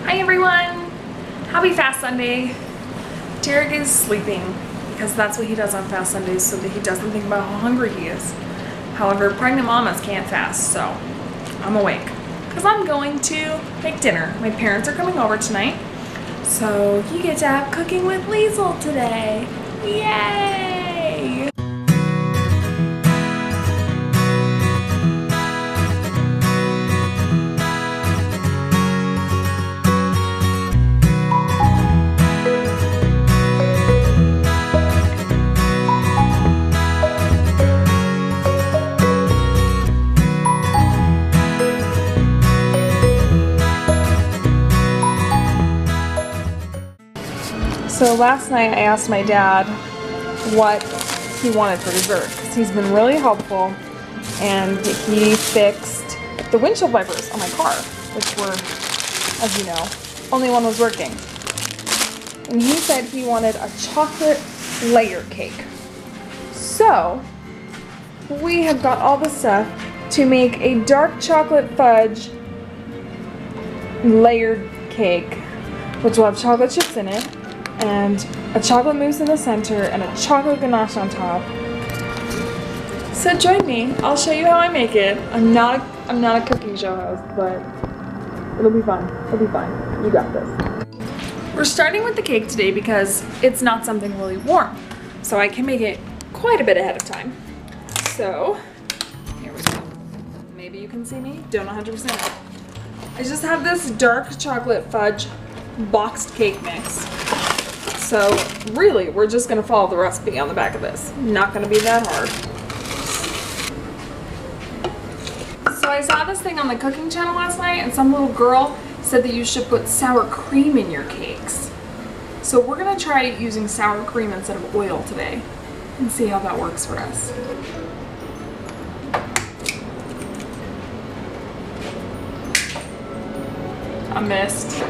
Hi everyone! Happy Fast Sunday. Derek is sleeping because that's what he does on Fast Sundays so that he doesn't think about how hungry he is. However, pregnant mamas can't fast, so I'm awake because I'm going to make dinner. My parents are coming over tonight, so you get to have cooking with Leisl today. Yay! So last night I asked my dad what he wanted for dessert because he's been really helpful, and he fixed the windshield wipers on my car, which were, as you know, only one was working. And he said he wanted a chocolate layer cake. So we have got all the stuff to make a dark chocolate fudge layered cake, which will have chocolate chips in it, and a chocolate mousse in the center, and a chocolate ganache on top. So join me. I'll show you how I make it. I'm not a cooking show host, but it'll be fun. It'll be fun. You got this. We're starting with the cake today because it's not something really warm, so I can make it quite a bit ahead of time. So here we go. Maybe you can see me. Don't 100% know. I just have this dark chocolate fudge boxed cake mix. So really, we're just gonna follow the recipe on the back of this. Not gonna be that hard. So I saw this thing on the cooking channel last night, and some little girl said that you should put sour cream in your cakes. So we're gonna try using sour cream instead of oil today and see how that works for us. I missed.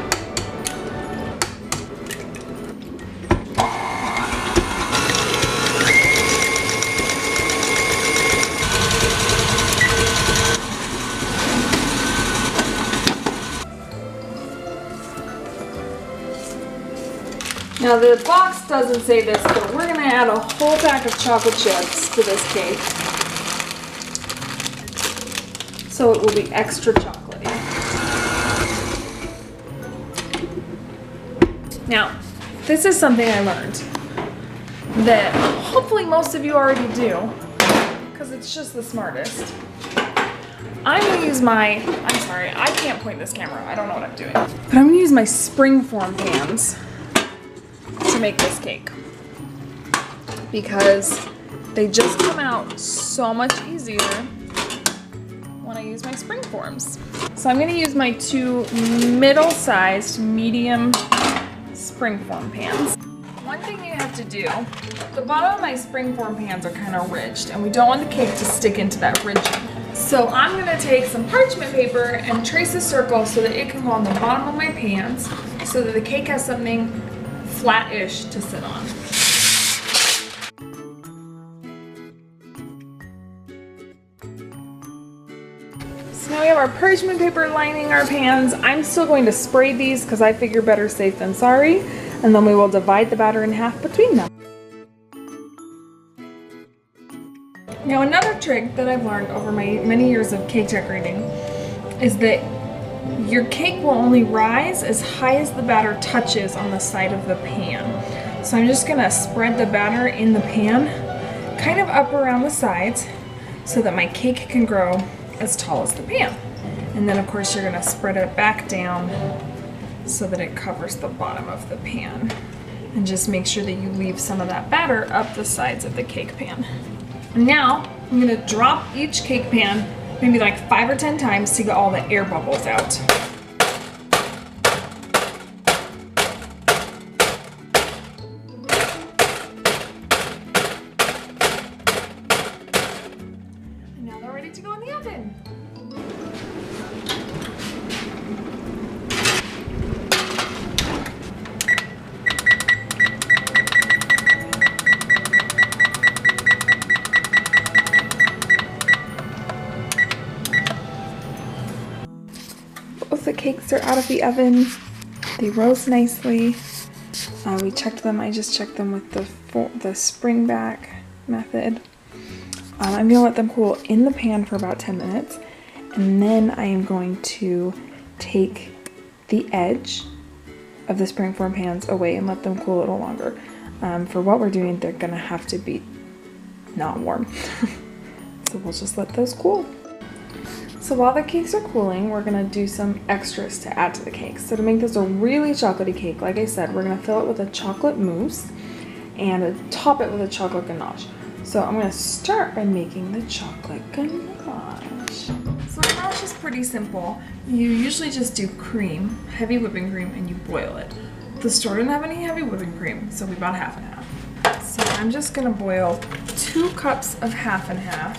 Now the box doesn't say this, but we're gonna add a whole pack of chocolate chips to this cake, so it will be extra chocolatey. Now, this is something I learned that hopefully most of you already do, because it's just the smartest. I'm gonna use I'm sorry, I can't point this camera, I don't know what I'm doing. But I'm gonna use my springform pans to make this cake because they just come out so much easier when I use my spring forms. So I'm going to use my two middle-sized medium springform pans. One thing you have to do, the bottom of my springform pans are kind of ridged, and we don't want the cake to stick into that ridging. So I'm going to take some parchment paper and trace a circle so that it can go on the bottom of my pans so that the cake has something flat-ish to sit on. So now we have our parchment paper lining our pans. I'm still going to spray these because I figure better safe than sorry, and then we will divide the batter in half between them. Now another trick that I've learned over my many years of cake decorating is that your cake will only rise as high as the batter touches on the side of the pan. So I'm just gonna spread the batter in the pan, kind of up around the sides, so that my cake can grow as tall as the pan. And then of course you're gonna spread it back down so that it covers the bottom of the pan. And just make sure that you leave some of that batter up the sides of the cake pan. Now I'm gonna drop each cake pan maybe like 5 or 10 times to get all the air bubbles out. And now they're ready to go in the oven. Both the cakes are out of the oven. They rose nicely. We checked them. I just checked them with the spring back method. I'm gonna let them cool in the pan for about 10 minutes, and then I am going to take the edge of the springform pans away and let them cool a little longer. For what we're doing, they're gonna have to be not warm. So we'll just let those cool. So while the cakes are cooling, we're gonna do some extras to add to the cake. So to make this a really chocolatey cake, like I said, we're gonna fill it with a chocolate mousse and top it with a chocolate ganache. So I'm gonna start by making the chocolate ganache. So ganache is pretty simple. You usually just do cream, heavy whipping cream, and you boil it. The store didn't have any heavy whipping cream, so we bought half and half. So I'm just gonna boil 2 cups of half and half.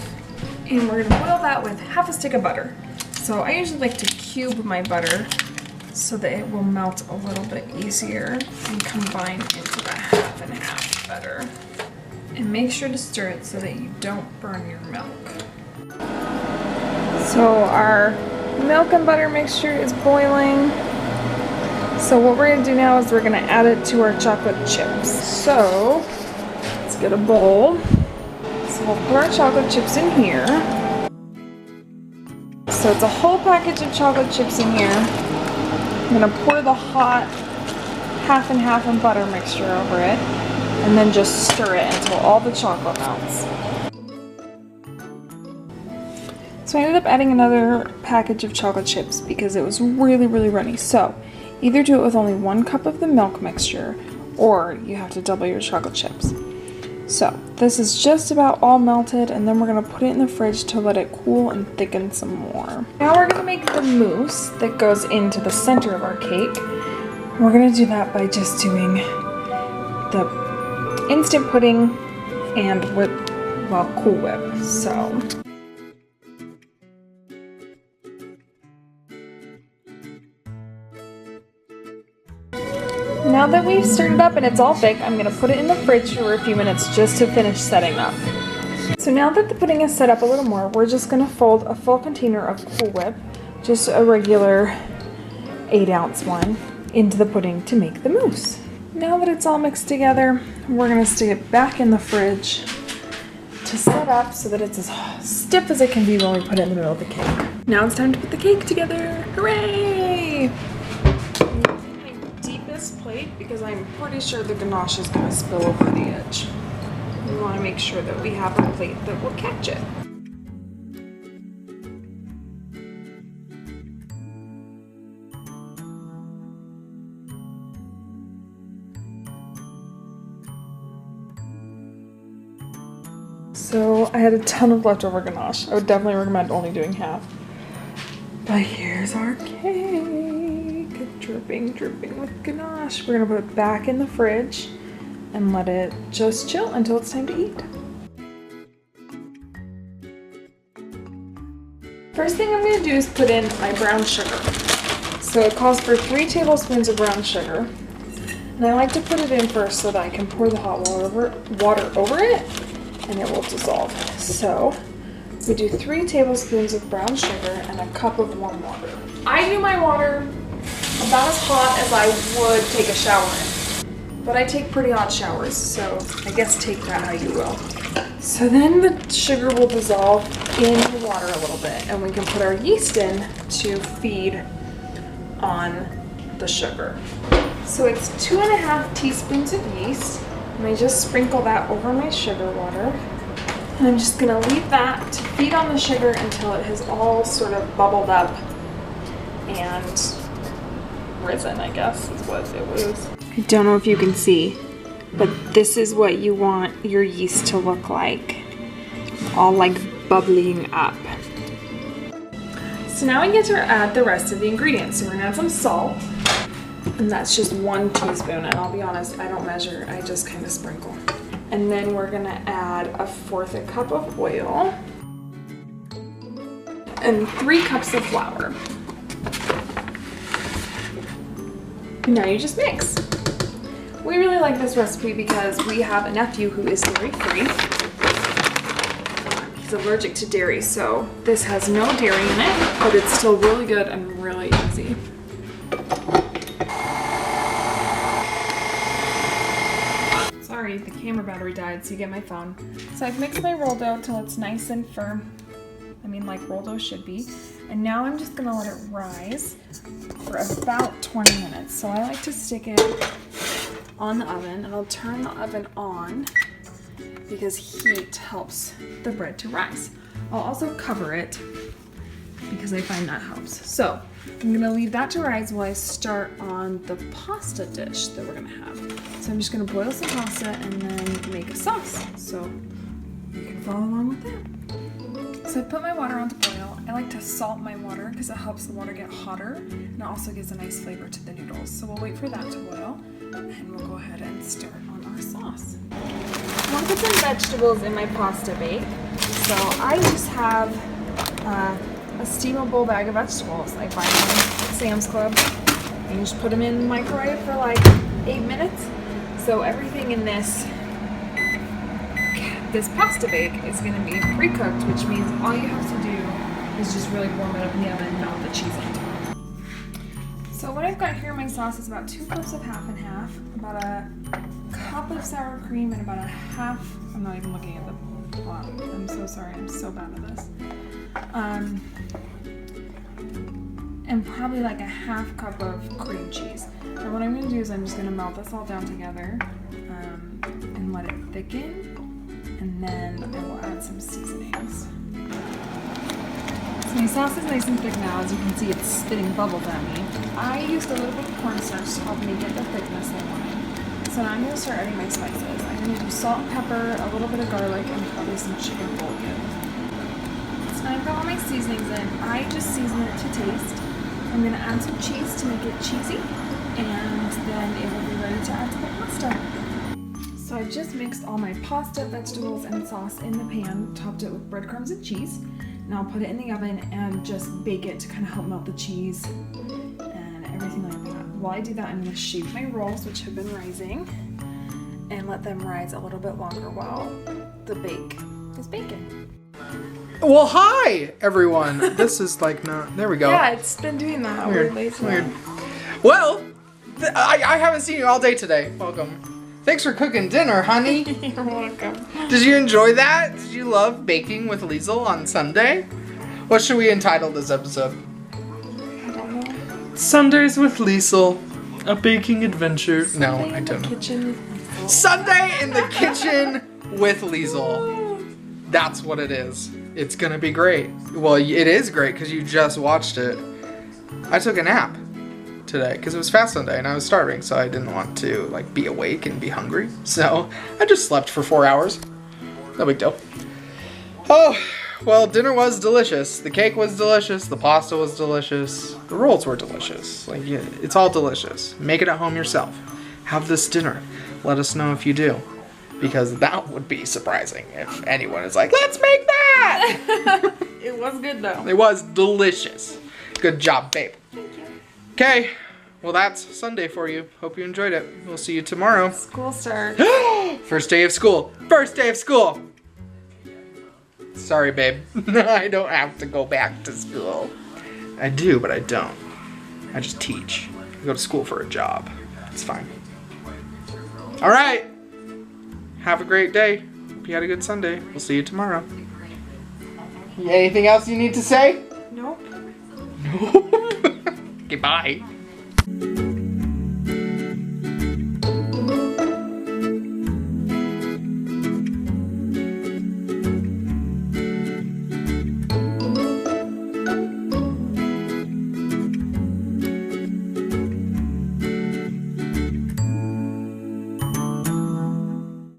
And we're gonna boil that with half a stick of butter. So I usually like to cube my butter so that it will melt a little bit easier and combine into the half and half better. And make sure to stir it so that you don't burn your milk. So our milk and butter mixture is boiling. So what we're gonna do now is we're gonna add it to our chocolate chips. So let's get a bowl. So we'll put our chocolate chips in here. So it's a whole package of chocolate chips in here. I'm gonna pour the hot half and half and butter mixture over it, and then just stir it until all the chocolate melts. So I ended up adding another package of chocolate chips because it was really, really runny. So either do it with only 1 cup of the milk mixture, or you have to double your chocolate chips. So this is just about all melted, and then we're gonna put it in the fridge to let it cool and thicken some more. Now we're gonna make the mousse that goes into the center of our cake. We're gonna do that by just doing the instant pudding and Cool Whip. So now that we've stirred it up and it's all thick, I'm gonna put it in the fridge for a few minutes just to finish setting up. So now that the pudding is set up a little more, we're just gonna fold a full container of Cool Whip, just a regular 8-ounce one, into the pudding to make the mousse. Now that it's all mixed together, we're gonna stick it back in the fridge to set up so that it's as stiff as it can be when we put it in the middle of the cake. Now it's time to put the cake together. Hooray! Plate because I'm pretty sure the ganache is going to spill over the edge. We want to make sure that we have a plate that will catch it. So I had a ton of leftover ganache. I would definitely recommend only doing half. But here's our cake. Dripping, dripping with ganache. We're gonna put it back in the fridge and let it just chill until it's time to eat. First thing I'm gonna do is put in my brown sugar. So it calls for 3 tablespoons of brown sugar. And I like to put it in first so that I can pour the hot water over it and it will dissolve. So we do 3 tablespoons of brown sugar and a cup of warm water. I do my water about as hot as I would take a shower in. But I take pretty hot showers, so I guess take that how you will. So then the sugar will dissolve in the water a little bit, and we can put our yeast in to feed on the sugar. So it's 2½ teaspoons of yeast, and I just sprinkle that over my sugar water. And I'm just gonna leave that to feed on the sugar until it has all sort of bubbled up and risen, I guess is what it was. I don't know if you can see, but this is what you want your yeast to look like. All like bubbling up. So now we get to add the rest of the ingredients. So we're gonna add some salt, and that's just 1 teaspoon, and I'll be honest, I don't measure, I just kind of sprinkle. And then we're gonna add 1/4 cup of oil and 3 cups of flour. Now you just mix. We really like this recipe because we have a nephew who is dairy-free. He's allergic to dairy, so this has no dairy in it, but it's still really good and really easy. camera battery died, so you get my phone. So I've mixed my roll dough till it's nice and firm. I mean, like roll dough should be. And now I'm just gonna let it rise for about 20 minutes. So I like to stick it on the oven, and I'll turn the oven on because heat helps the bread to rise. I'll also cover it because I find that helps. So I'm gonna leave that to rise while I start on the pasta dish that we're gonna have. So I'm just gonna boil some pasta and then make a sauce. So you can follow along with that. So I put my water on to boil. I like to salt my water because it helps the water get hotter and it also gives a nice flavor to the noodles. So we'll wait for that to boil and we'll go ahead and start on our sauce. I want to put some vegetables in my pasta bake. So I just have a steamable bag of vegetables. I buy them at Sam's Club. And you just put them in the microwave for like 8 minutes. So everything in this pasta bake is going to be pre-cooked, which means all you have to do is just really warm it up in the oven and melt the cheese on top. So what I've got here in my sauce is about 2 cups of half and half, about a cup of sour cream, and about a half, I'm not even looking at the bottom. I'm so sorry, I'm so bad at this. And probably like a half cup of cream cheese. Now what I'm going to do is I'm just going to melt this all down together and let it thicken, and then I will add some seasonings. So my sauce is nice and thick now. As you can see, it's spitting bubbles at me. I used a little bit of cornstarch to help me get the thickness I wanted. So now I'm going to start adding my spices. I'm going to do salt and pepper, a little bit of garlic, and probably some chicken bouillon. So now I've got all my seasonings in. I just season it to taste. I'm going to add some cheese to make it cheesy, and then it will be ready to add to the pasta. So I've just mixed all my pasta, vegetables, and sauce in the pan, topped it with breadcrumbs and cheese. Now I'll put it in the oven and just bake it to kind of help melt the cheese and everything like that. While I do that, I'm going to shape my rolls, which have been rising, and let them rise a little bit longer while the bake is baking. Well, hi everyone. This is like not. There we go. Yeah, it's been doing that weirdly. Weird. Well, I haven't seen you all day today. Welcome. Thanks for cooking dinner, honey. You're welcome. Did you enjoy that? Did you love baking with Leisl on Sunday? What should we entitle this episode? I don't know. Sundays with Leisl, a baking adventure. No, I don't know. Kitchen. Sunday in the kitchen with Leisl. That's what it is. It's gonna be great. Well, it is great because you just watched it. I took a nap today because it was fast Sunday and I was starving, so I didn't want to like be awake and be hungry. So I just slept for 4 hours. No big deal. Oh, well, dinner was delicious. The cake was delicious. The pasta was delicious. The rolls were delicious. Like, yeah, it's all delicious. Make it at home yourself. Have this dinner. Let us know if you do, because that would be surprising if anyone is like, let's make that. It was good though. It was delicious. Good job, babe. Thank you. Okay, well, that's Sunday for you. Hope you enjoyed it. We'll see you tomorrow. School starts. First day of school. First day of school. Sorry, babe. I don't have to go back to school. I do, but I don't. I just teach. I go to school for a job. It's fine. All right. Have a great day. Hope you had a good Sunday. We'll see you tomorrow. Anything else you need to say? Nope. Okay, bye.